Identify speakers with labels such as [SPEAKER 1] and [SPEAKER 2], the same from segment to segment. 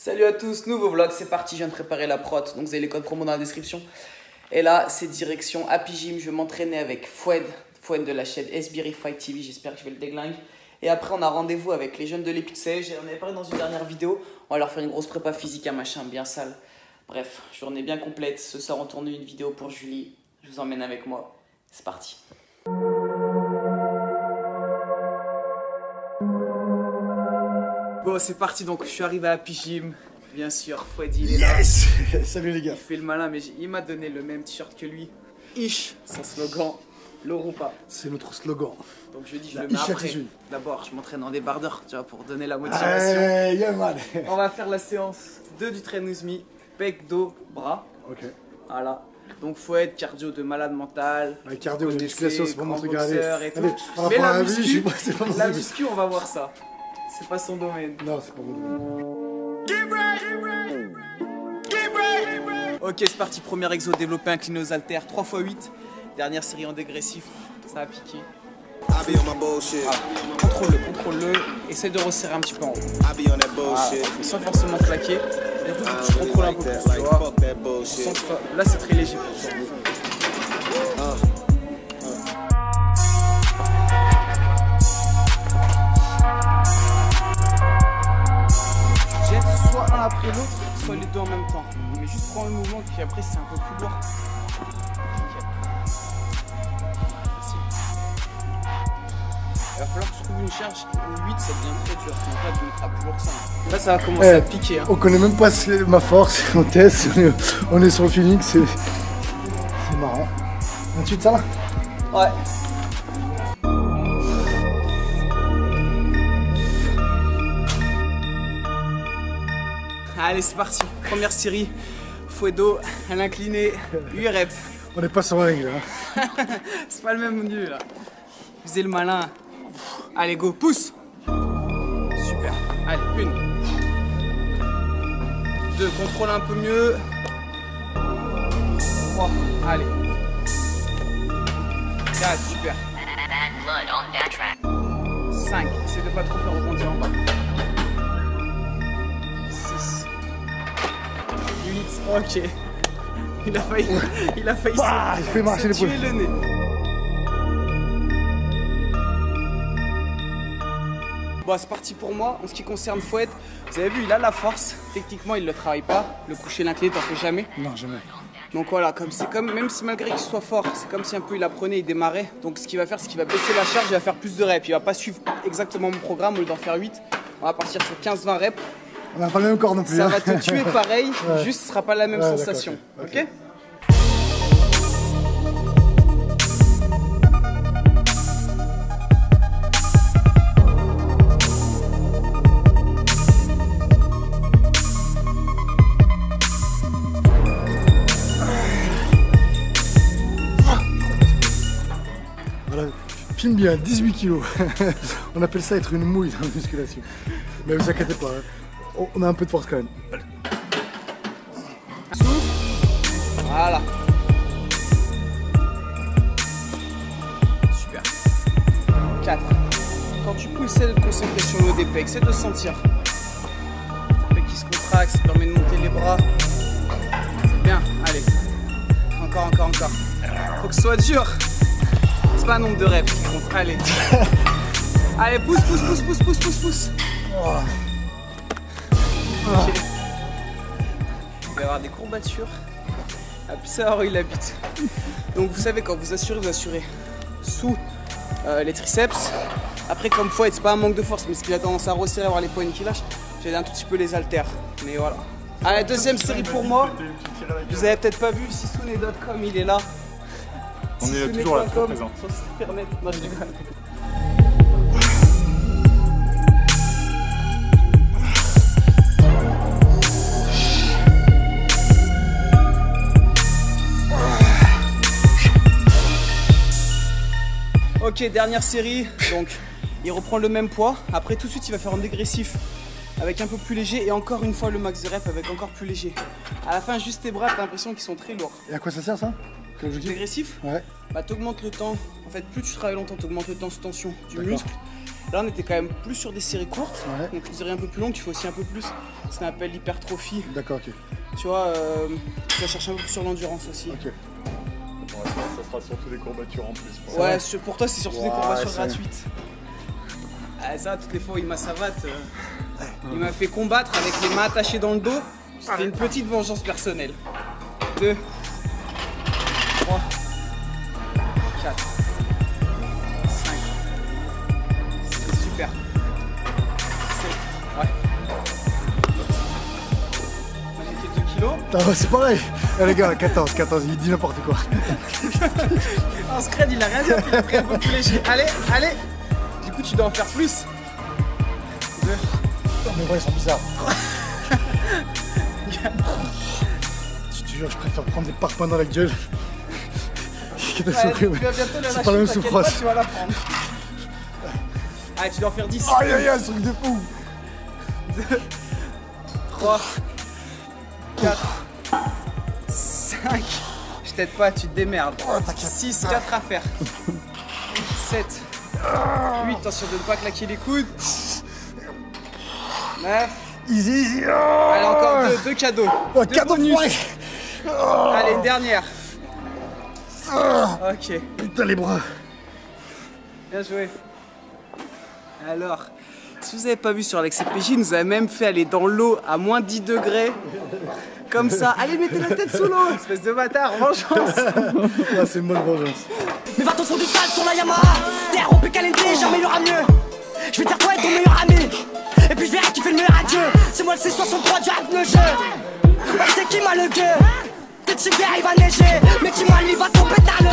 [SPEAKER 1] Salut à tous, nouveau vlog, c'est parti, je viens de préparer la prot, donc vous avez les codes promo dans la description. Et là, c'est direction Happy Gym, je vais m'entraîner avec Foued de la chaîne SBRI Fight TV, j'espère que je vais le déglingue. Et après, on a rendez-vous avec les jeunes de l'Épicé, on avait parlé dans une dernière vidéo, on va leur faire une grosse prépa physique, un machin bien sale. Bref, journée bien complète, ce soir on tourne une vidéo pour Julie, je vous emmène avec moi, c'est parti. Bon, c'est parti, donc je suis arrivé à Happy Gym, bien sûr, Foued il est là.
[SPEAKER 2] Yes. Salut les gars.
[SPEAKER 1] Il fait le malin, mais il m'a donné le même t-shirt que lui. Ish, son slogan, l'euro pas.
[SPEAKER 2] C'est notre slogan.
[SPEAKER 1] Donc je dis, je le mets après. D'abord, je m'entraîne en débardeur, tu vois, pour donner la motivation.
[SPEAKER 2] Hey, yeah, man.
[SPEAKER 1] On va faire la séance 2 du train with me, pec, dos, bras. Ok. Voilà. Donc Foued, cardio de malade mental.
[SPEAKER 2] La cardio, la musculation, c'est pas mon truc à aller.
[SPEAKER 1] Mais la muscu, on va voir ça. C'est pas son domaine.
[SPEAKER 2] Non, c'est pas mon domaine.
[SPEAKER 1] Ok, c'est parti, premier exo, développer incliné aux haltères, 3x8. Dernière série en dégressif, ça a piqué. Contrôle-le. Essaye de resserrer un petit peu en haut. Sans forcément claquer. Et tout, tu contrôles un peu plus, tu vois. Là, c'est très léger pour toi. Soit un après l'autre, soit les deux en même temps. Mais juste prends le mouvement, puis après c'est un peu plus lourd. Il va falloir que je trouve une charge. Au 8, ça devient très dur. Donc là, tu mettras plus lourd que ça. Là, ça va commencer à piquer. Hein.
[SPEAKER 2] On connaît même pas ma force. On teste, on est sur le feeling. C'est marrant. 28, ça va?
[SPEAKER 1] Ouais. Allez, c'est parti. Première série. Fouedo, à l'incliné, 8 reps.
[SPEAKER 2] On n'est pas sur la règle. Hein.
[SPEAKER 1] C'est pas le même lieu là. Faisez le malin. Allez, go, pousse. Super. Allez, 1. 2, contrôle un peu mieux. 3, allez. 4, super. 5, essaie de pas trop faire rebondir en bas. 6. 8, ok. Il a failli
[SPEAKER 2] il fait marcher
[SPEAKER 1] se tuer le nez. Bon, c'est parti pour moi. En ce qui concerne Foued, vous avez vu, il a la force. Techniquement, il ne le travaille pas. Le coucher l'incliné, t'en fais jamais.
[SPEAKER 2] Non, jamais.
[SPEAKER 1] Donc voilà, même si malgré qu'il soit fort, c'est comme si un peu il apprenait, il démarrait. Donc ce qu'il va faire, c'est qu'il va baisser la charge, il va faire plus de reps. Il va pas suivre exactement mon programme, au lieu d'en faire 8. On va partir sur 15-20 reps.
[SPEAKER 2] On n'a pas le même corps non plus.
[SPEAKER 1] Ça va te tuer pareil, juste ce sera pas la même sensation. Ok.
[SPEAKER 2] Voilà, filme bien, 18 kilos. On appelle ça être une mouille dans la musculation. Mais vous inquiétez pas, hein. On a un peu de force quand même.
[SPEAKER 1] Souffle. Voilà. Super. 4. Quand tu pousses, essaie de te concentrer sur le haut des pecs, essaie de sentir. Les pecs qui se contractent, ça te permet de monter les bras. C'est bien, allez. Encore. Faut que ce soit dur. C'est pas un nombre de reps qui compte, allez. Allez, pousse. Okay. Il va y avoir des courbatures. Ah, puis ça, il habite. Donc vous savez, quand vous assurez sous les triceps. Après, comme Foued, c'est pas un manque de force, mais ce qu'il a tendance à resserrer, avoir les poignes qui lâchent. J'ai un tout petit peu les haltères. Mais voilà. Allez, deuxième série pour moi. Vous avez peut-être pas vu, Sisune.com, il est là.
[SPEAKER 3] On est toujours là, toujours présent.
[SPEAKER 1] Sur Internet. Non, je déconne. Ok, dernière série, donc il reprend le même poids. Après tout de suite il va faire un dégressif avec un peu plus léger et encore une fois le max de rep avec encore plus léger. À la fin juste tes bras, t'as l'impression qu'ils sont très lourds.
[SPEAKER 2] Et à quoi ça sert ça?
[SPEAKER 1] Dégressif?
[SPEAKER 2] Ouais.
[SPEAKER 1] Bah t'augmentes le temps, en fait plus tu travailles longtemps, t'augmentes le temps sous tension du muscle. Là, on était quand même plus sur des séries courtes.
[SPEAKER 2] Ouais.
[SPEAKER 1] Donc, une série un peu plus longue, tu fais aussi un peu plus ce qu'on appelle l'hypertrophie.
[SPEAKER 2] D'accord, ok.
[SPEAKER 1] Tu vois, tu vas chercher un peu plus sur l'endurance aussi.
[SPEAKER 2] Ok.
[SPEAKER 3] Ouais, ça sera surtout des courbatures en plus.
[SPEAKER 1] Ouais, pour toi, c'est surtout des courbatures
[SPEAKER 2] c'est-
[SPEAKER 1] gratuites. Ah, ça, toutes les fois où il m'a savate, il m'a fait combattre avec les mains attachées dans le dos. C'était une petite vengeance personnelle. 2, 3, 4, 5, c'est super. 7, ouais. On a mis 2 kilos.
[SPEAKER 2] Ah, c'est pareil. Eh, les gars, 14, il dit n'importe quoi.
[SPEAKER 1] En scred, il a rien dit, il a pris un peu plus léger. Allez, allez. Du coup, tu dois en faire plus. 2,
[SPEAKER 2] Mais ouais, ils sont bizarres. Je te jure, je préfère prendre des parpaings dans la gueule.
[SPEAKER 1] tu vas bientôt le lâcher,
[SPEAKER 2] C'est pas la même
[SPEAKER 1] t'inquiète
[SPEAKER 2] souffrance.
[SPEAKER 1] pas, tu vas la prendre. Allez, tu dois en faire 10.
[SPEAKER 2] Aïe aïe aïe, ce truc de fou.
[SPEAKER 1] 2, 3, 4, 5. Je t'aide pas, tu te démerdes. 6, 4 à faire. 7, 8, attention de ne pas claquer les coudes. 9.
[SPEAKER 2] Easy, easy.
[SPEAKER 1] Allez, encore deux cadeaux.
[SPEAKER 2] Oh,
[SPEAKER 1] Deux
[SPEAKER 2] cadeau
[SPEAKER 1] bonus.
[SPEAKER 2] foiré.
[SPEAKER 1] Allez, une dernière. Ok,
[SPEAKER 2] Putain, les bras.
[SPEAKER 1] bien joué. Alors, si vous n'avez pas vu sur Alex CPJ, il nous a même fait aller dans l'eau à moins 10 degrés. Comme ça. Allez, mettez la tête sous l'eau, espèce de bâtard, vengeance.
[SPEAKER 2] Ah, c'est une bonne vengeance.
[SPEAKER 4] Mes vatos sont du sale sur la Yamaha. Terre au PKLD, jamais il y aura mieux. Je vais dire toi et ton meilleur ami. Et puis je verrai qui fait le meilleur adieu. C'est moi le C63 du rap le jeu. Ouais, c'est qui m'a le gueux. Peut-être l'hiver il va neiger. Mais qui m'a il va tomber dans le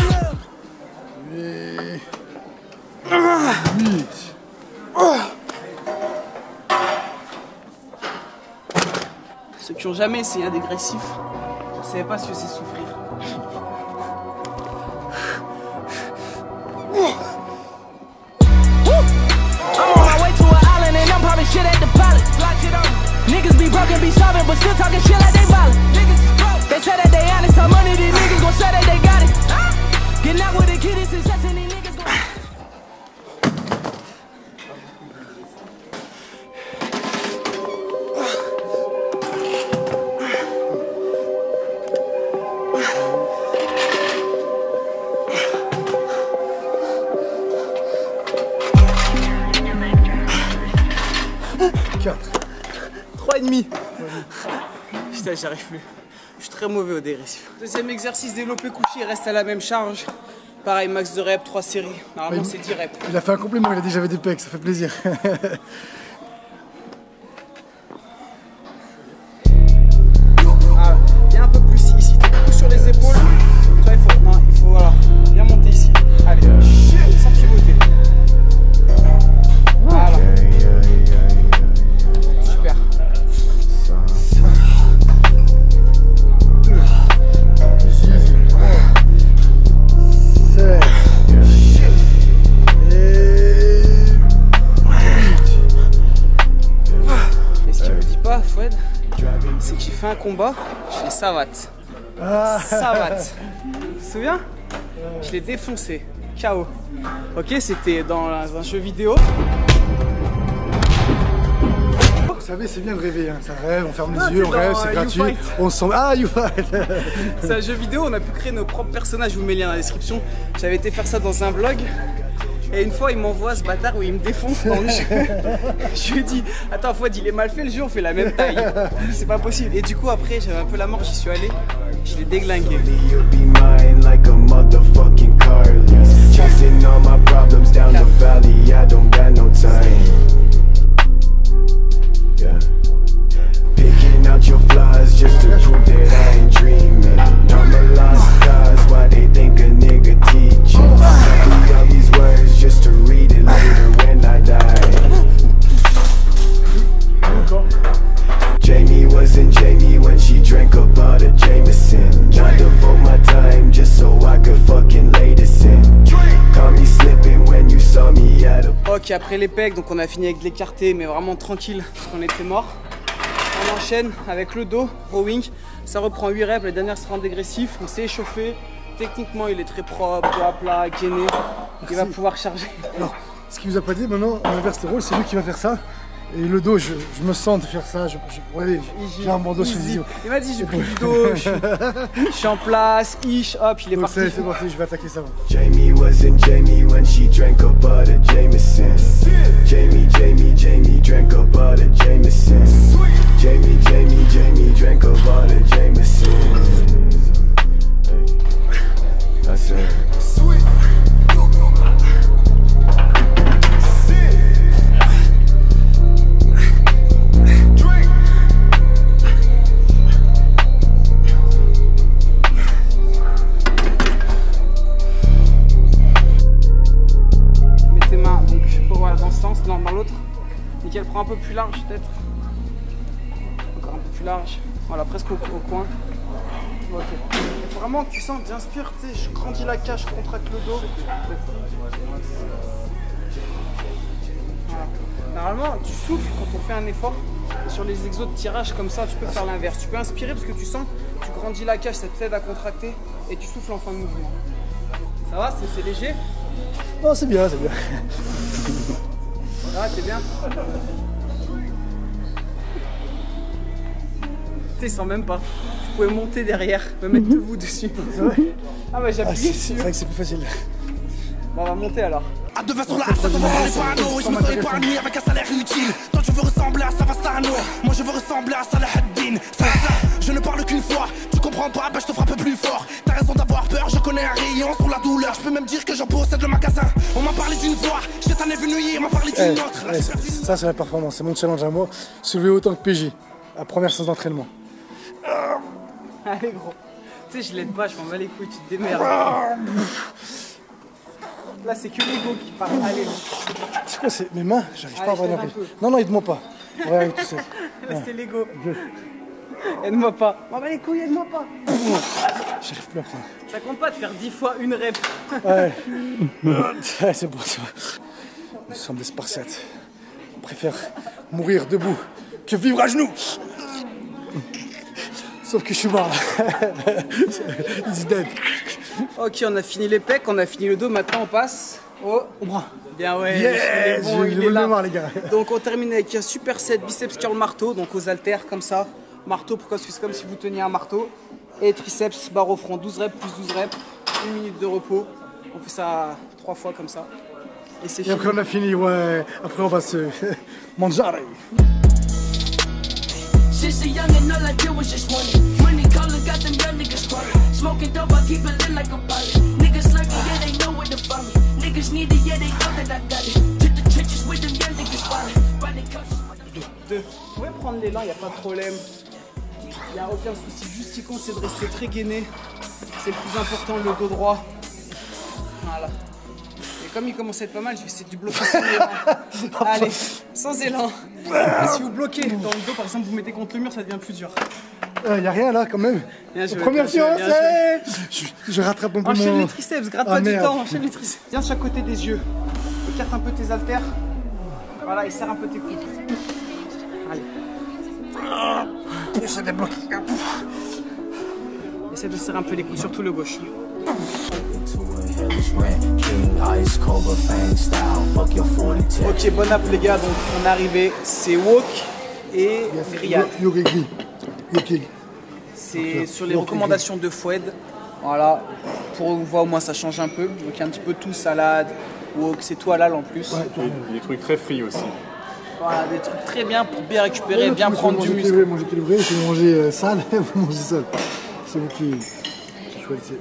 [SPEAKER 4] nœud.
[SPEAKER 2] 8.
[SPEAKER 1] Ceux qui n'ont jamais essayé un dégressif, vous ne savez pas ce que c'est souffrir.
[SPEAKER 4] I'm on my way to an island and I'm popping shit at the pilot. Niggas be broken, be sobbing, but still talking shit like they violent. They say that they honest, how money these niggas gon' say that they got it. Getting out with the kid is success and these niggas gon'
[SPEAKER 1] Putain, j'y arrive plus. Je suis très mauvais au dégressif. Deuxième exercice, développé couché, il reste à la même charge. Pareil, max de reps, 3 séries. Normalement, c'est 10 reps.
[SPEAKER 2] Il a fait un compliment, il a dit j'avais des pecs, ça fait plaisir.
[SPEAKER 1] Ah, viens un peu plus ici, t'es beaucoup sur les épaules. Toi, il faut voilà, bien monter ici. Allez, sans pivoter. Voilà. Super. Et ce qu'il me dit pas, Fouad, c'est que j'ai fait un combat, je l'ai savate. Savate. Tu te souviens? Je l'ai défoncé. KO. Ok, c'était dans un jeu vidéo.
[SPEAKER 2] Vous savez, c'est bien de rêver, hein. Ça rêve, on ferme
[SPEAKER 1] Ah,
[SPEAKER 2] les yeux,
[SPEAKER 1] c'est
[SPEAKER 2] on rêve,
[SPEAKER 1] dans,
[SPEAKER 2] c'est
[SPEAKER 1] You
[SPEAKER 2] gratuit.
[SPEAKER 1] Fight.
[SPEAKER 2] On se sent. Ah, You Fight.
[SPEAKER 1] C'est un jeu vidéo, on a pu créer nos propres personnages, je vous mets le lien dans la description. J'avais été faire ça dans un vlog. Et une fois, il m'envoie ce bâtard où il me défonce dans le jeu. Je lui ai dit, attends, Fouad, il est mal fait le jeu, on fait la même taille. C'est pas possible. Et du coup, après, j'avais un peu la mort, j'y suis allé. Je l'ai déglingué.
[SPEAKER 5] You'll be mine like a motherfucking Carly's. Chasing all my problems down the valley, I don't got no time. Yeah. Picking out your flaws just to prove that I ain't dreaming. I'm a lost cause, why they think a nigga teaching? I read all these words just to read it later when I die. Jamie wasn't Jamie when she drank about a Jameson. I devote my time just so I could fucking lay this in. Caught me slipping when you saw me at a.
[SPEAKER 1] Ok, après les pecs, donc on a fini avec l'écarté, mais vraiment tranquille, parce qu'on était mort. On enchaîne avec le dos, rowing. Ça reprend 8 reps, la dernière sera en dégressif. On s'est échauffé. Techniquement, il est très propre, dos à plat, gainé. Il va pouvoir charger.
[SPEAKER 2] Alors, ce qu'il vous a pas dit, maintenant on inverse le rôle, c'est lui qui va faire ça. Et le dos, je me sens de faire ça. Ouais, j'ai un bandeau sur les yeux.
[SPEAKER 1] Il m'a dit j'ai pris du dos, je suis en place, hop, il est parti.
[SPEAKER 2] C'est parti, je vais attaquer ça.
[SPEAKER 5] Jamie wasn't Jamie when she drank up all the Jameson. Jamie drank up all the Jameson. Jamie drank up all the Jameson. That's it.
[SPEAKER 1] Non, dans l'autre. Nickel, prends un peu plus large peut-être. Encore un peu plus large. Voilà, presque au coin. Ok. Il faut vraiment que tu sens, j'inspire, tu sais, je grandis la cage, je contracte le dos. Voilà. Normalement, tu souffles quand on fait un effort. Et sur les exos de tirage comme ça, tu peux faire l'inverse. Tu peux inspirer parce que tu sens, tu grandis la cage, ça t'aide à contracter. Et tu souffles en fin de mouvement. Ça va, c'est léger?
[SPEAKER 2] Non, c'est bien, c'est bien.
[SPEAKER 1] Ah, t'es bien. Tu sens même pas. Tu pouvais monter derrière, me mettre debout dessus.
[SPEAKER 2] C'est vrai?
[SPEAKER 1] Ah bah j'ai appuyé dessus.
[SPEAKER 2] C'est vrai que c'est plus facile.
[SPEAKER 1] Bon, on va monter alors.
[SPEAKER 4] À deux vers sur la A7, on va parler parano. Je me serais épargné avec un salaire utile. Toi tu veux ressembler à Savastano, moi je veux ressembler à Salah ad-Din. Je ne parle qu'une fois, tu comprends pas, bah je te frappe plus fort. T'as raison d'avoir peur, je connais un rayon sur la douleur. Je peux même dire que j'en possède le magasin. On m'a parlé d'une voix, j'ai t'en ai vu nuire, on m'a parlé d'une autre.
[SPEAKER 2] Ça c'est la performance, c'est mon challenge à moi. Soulever autant que PJ, à première séance d'entraînement.
[SPEAKER 1] Allez gros. Tu sais, je l'aide pas, je m'en bats les couilles, tu te démerdes. Là, c'est que l'ego qui parle. Allez.
[SPEAKER 2] C'est quoi, c'est mes mains? J'arrive pas à voir
[SPEAKER 1] un peu.
[SPEAKER 2] Non, aide-moi pas. Ouais, tout ça.
[SPEAKER 1] Là, c'est l'ego. Aide-moi pas. M'en bats les couilles, aide-moi pas.
[SPEAKER 2] J'arrive plus à prendre.
[SPEAKER 1] Ça compte pas de faire 10 fois une rep.
[SPEAKER 2] Ouais. Ouais, c'est bon, ça va. Nous sommes des Spartiates. On préfère mourir debout que vivre à genoux. Sauf que je suis mort là. He's dead.
[SPEAKER 1] Ok, on a fini les pecs, on a fini le dos, maintenant on passe au
[SPEAKER 2] bras.
[SPEAKER 1] Bien ouais,
[SPEAKER 2] yes,
[SPEAKER 1] il est là.
[SPEAKER 2] Mémoire, les gars.
[SPEAKER 1] Donc on termine avec un super set biceps curl marteau, donc aux haltères comme ça. Marteau, pourquoi? Parce que c'est comme si vous teniez un marteau. Et triceps, barre au front, 12 reps plus 12 reps, 1 minute de repos. On fait ça 3 fois comme ça. Et c'est fini.
[SPEAKER 2] Et après on a fini, ouais. Après on va se mangiare.
[SPEAKER 4] Since a young and all I did was just want it. Money calling, got them young niggas crying. Smoking dope, I keep it lit like a pilot. Niggas slurping, yeah, they know where to find me. Niggas need it, yeah, they know that I got it. To the trenches with them young niggas wildin'. Riding coaches.
[SPEAKER 1] Vous pouvez prendre l'élan, il n'y a pas de problème. Il n'y a aucun souci. Juste ce qui compte, c'est de rester très gainé. C'est le plus important, le dos droit. Voilà. Et comme il commence à être pas mal, je vais essayer de bloquer sans élan. Allez, sans élan. Si vous bloquez dans le dos, par exemple, vous mettez contre le mur, ça devient plus dur.
[SPEAKER 2] Y a rien là quand même. Première séance, je rattrape un peu
[SPEAKER 1] enchaîne
[SPEAKER 2] mon...
[SPEAKER 1] les triceps, gratte pas du temps, enchaîne les triceps. Viens de chaque côté des yeux. Écarte un peu tes haltères. Voilà, et serre un peu tes coudes. Allez. Essaie de bloquer. Essaie de serrer un peu les coudes, surtout le gauche. Ok, bon app les gars, donc on est arrivé, c'est walk et grillade. C'est sur les recommandations de Foued. Voilà, pour vous voir au moins ça change un peu. Donc il y a un petit peu tout, salade, wok, c'est tout halal en plus.
[SPEAKER 3] Ouais, des trucs très frits aussi.
[SPEAKER 1] Voilà, des trucs très bien pour bien récupérer, bien prendre du muscle.
[SPEAKER 2] Vous mangez équilibré, si vous mangez sale, vous mangez sale. C'est vous qui choisissez.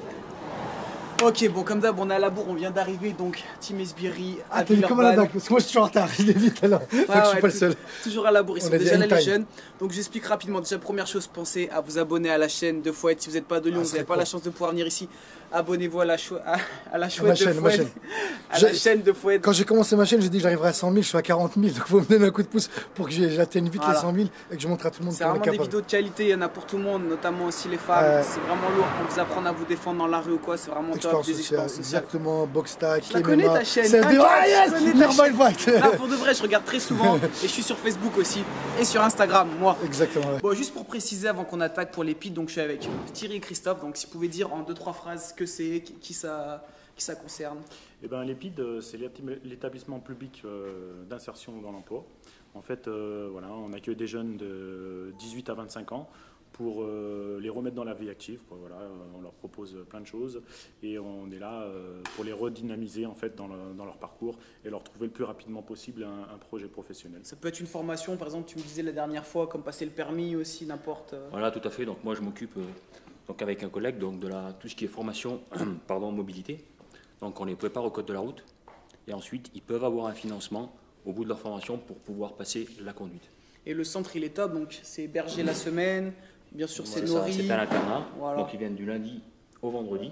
[SPEAKER 1] Ok, bon, comme d'hab, on est à la bourre, on vient d'arriver, donc Team Esbiri à
[SPEAKER 2] t'es comme à la DAC, parce que moi je suis en retard, je l'ai dit tout à l'heure, donc je suis pas le seul.
[SPEAKER 1] Toujours à la bourre, ils sont déjà là les jeunes. Donc j'explique rapidement, déjà première chose, pensez à vous abonner à la chaîne de Foued. Si vous n'êtes pas de Lyon, vous n'avez pas la chance de pouvoir venir ici, abonnez-vous à la chaîne de Foued. À la chaîne de Foued.
[SPEAKER 2] Quand j'ai commencé ma chaîne, j'ai dit que j'arriverais à 100 000, je suis à 40 000, donc il faut me donner un coup de pouce pour que j'atteigne vite les 100 000 et que je montre à tout le monde.
[SPEAKER 1] C'est vraiment des vidéos de qualité, il y en a pour tout le monde, notamment aussi les femmes. C'est vraiment lourd pour vous apprendre à vous défendre dans la rue ou quoi, c'est vraiment top, des expériences sociales.
[SPEAKER 2] Exactement, box tag,
[SPEAKER 1] je la connais ta chaîne.
[SPEAKER 2] C'est normal fight.
[SPEAKER 1] Là pour de vrai, je regarde très souvent et je suis sur Facebook aussi et sur Instagram, moi.
[SPEAKER 2] Exactement. Ouais.
[SPEAKER 1] Bon, juste pour préciser avant qu'on attaque pour les pits, donc je suis avec Thierry et Christophe. Donc si vous pouvez dire en 2-3 phrases ce que c'est, qui ça qui ça concerne?
[SPEAKER 3] Eh ben, l'EPID, c'est l'établissement public d'insertion dans l'emploi. En fait, voilà, on accueille des jeunes de 18 à 25 ans pour les remettre dans la vie active. Voilà, on leur propose plein de choses et on est là pour les redynamiser en fait, dans leur parcours et leur trouver le plus rapidement possible un projet professionnel.
[SPEAKER 1] Ça peut être une formation, par exemple, tu me disais la dernière fois, comme passer le permis aussi, n'importe.
[SPEAKER 6] Voilà, tout à fait. Donc moi, je m'occupe donc avec un collègue donc de tout ce qui est formation, pardon, mobilité. Donc on les prépare au code de la route et ensuite ils peuvent avoir un financement au bout de leur formation pour pouvoir passer la conduite.
[SPEAKER 1] Et le centre, il est top, donc c'est hébergé la semaine, bien sûr c'est nourri.
[SPEAKER 6] C'est un internat,
[SPEAKER 1] voilà.
[SPEAKER 6] Donc ils viennent du lundi au vendredi.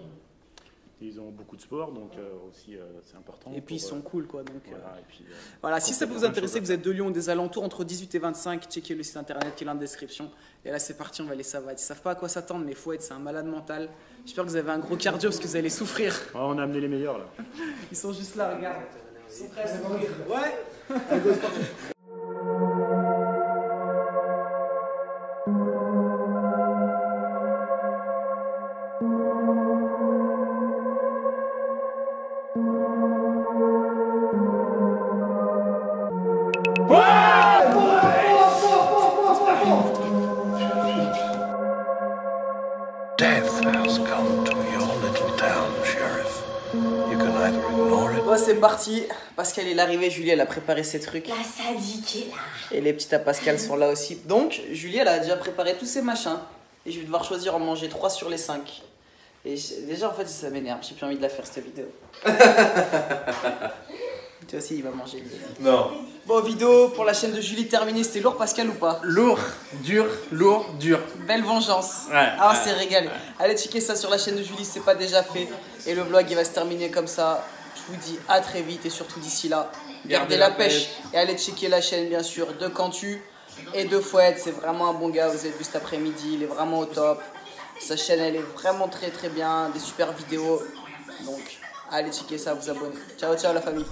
[SPEAKER 3] Ils ont beaucoup de sport, donc aussi c'est important.
[SPEAKER 1] Et puis ils sont cool, quoi. Donc,
[SPEAKER 3] voilà, et puis,
[SPEAKER 1] voilà, si ça peut vous intéresser, que vous êtes de Lyon ou des alentours, entre 18 et 25, checkez le site internet qui est dans la description. Et là c'est parti, on va les savates. Ils savent pas à quoi s'attendre, mais Foued, c'est un malade mental. J'espère que vous avez un gros cardio parce que vous allez souffrir.
[SPEAKER 3] Oh, on a amené les meilleurs là.
[SPEAKER 1] Ils sont juste là, regarde. Ils sont prêts à souffrir. Ouais. Allez, go, c'est parti.
[SPEAKER 7] Death has come to your little town, Sheriff. You can either ignore it.
[SPEAKER 1] Bon, c'est parti. Pascal est arrivé, Julie elle a préparé ses trucs.
[SPEAKER 8] La sadique est là.
[SPEAKER 1] Et les petites à Pascal sont là aussi. Donc, Julie elle a déjà préparé tous ses machins. Et je vais devoir choisir en manger 3 sur les 5. Et déjà en fait ça m'énerve, j'ai plus envie de la faire cette vidéo. Toi aussi il va manger.
[SPEAKER 9] Non.
[SPEAKER 1] Bon, vidéo pour la chaîne de Julie terminée, c'était lourd Pascal ou pas?
[SPEAKER 9] Lourd, dur, lourd, dur.
[SPEAKER 1] Belle vengeance.
[SPEAKER 9] Ouais,
[SPEAKER 1] ah, on
[SPEAKER 9] ouais,
[SPEAKER 1] s'est régalé.
[SPEAKER 9] ouais.
[SPEAKER 1] Allez checker ça sur la chaîne de Julie si c'est pas déjà fait. Et le vlog il va se terminer comme ça. Je vous dis à très vite et surtout d'ici là, gardez la pêche. Et allez checker la chaîne bien sûr de Cantu et de Foued. C'est vraiment un bon gars, vous avez vu cet après-midi, il est vraiment au top. Sa chaîne elle est vraiment très bien, des super vidéos. Donc allez checker ça, vous abonnez. Ciao ciao la famille.